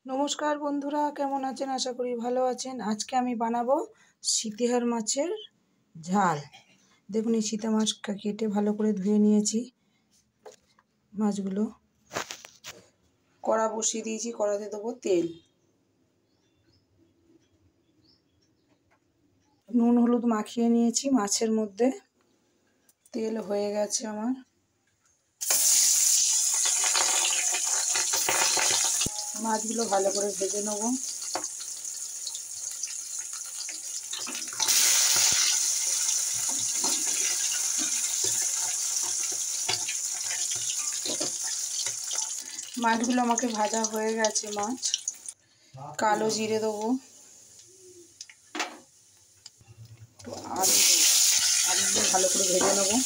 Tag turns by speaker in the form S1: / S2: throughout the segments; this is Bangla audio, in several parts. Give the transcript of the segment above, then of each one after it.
S1: নমস্কার বন্ধুরা, কেমন আছেন? আশা করি ভালো আছেন। আজকে আমি বানাবো সিতেহার মাছের ঝাল। দেখুন, এই সিতা মাছ কেটে ভালো করে ধুয়ে নিয়েছি। মাছগুলো কড়া বসিয়ে দিয়েছি, কড়াতে দেবো তেল। নুন হলুদ মাখিয়ে নিয়েছি মাছের মধ্যে। তেল হয়ে গেছে আমার। মাছগুলো ভালো করে ভেজে নেবো। মাছগুলো আমাকে ভাজা হয়ে গেছে। মাছ কালো জিরে দেবো, তো আলু দিয়ে ভালো করে ভেজে নেবো।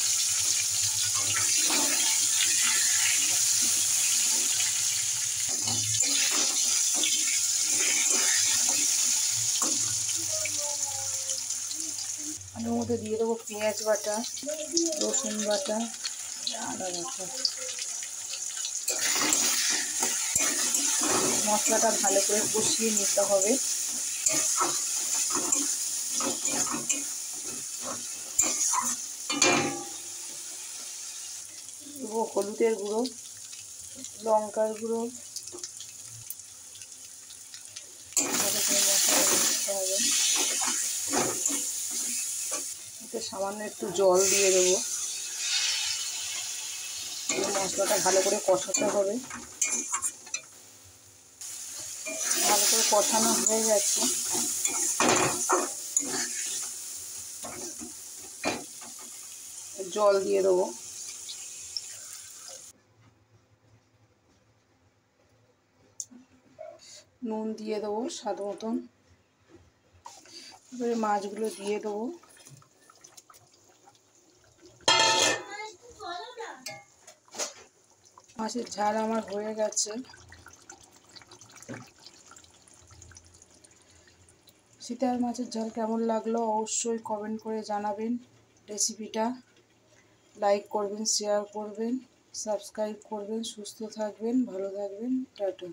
S1: আলুর মধ্যে দিয়ে দেবো পেঁয়াজ বাটা, রসুন বাটা, আদা বাটা। মশলাটা ভালো করে কষিয়ে নিতে হবে। দেবো হলুদের গুঁড়ো, লঙ্কার গুঁড়ো, ভালো করে মশলা দিতে হবে। এতে সামান্য একটু জল দিয়ে দেবো। মশলাটা ভালো করে কষাতে হবে। ভালো করে কষানো হয়ে গেছে। জল দিয়ে দেবো। নুন দিয়ে দেবো স্বাদ মতন। এবারে মাছগুলো দিয়ে দেবো। মাছের ঝাল আমার হয়ে গেছে। সিতেহার মাছের ঝাল কেমন লাগলো অবশ্যই কমেন্ট করে জানাবেন। রেসিপিটা লাইক করবেন, শেয়ার করবেন, সাবস্ক্রাইব করবেন। সুস্থ থাকবেন, ভালো থাকবেন। টাটা।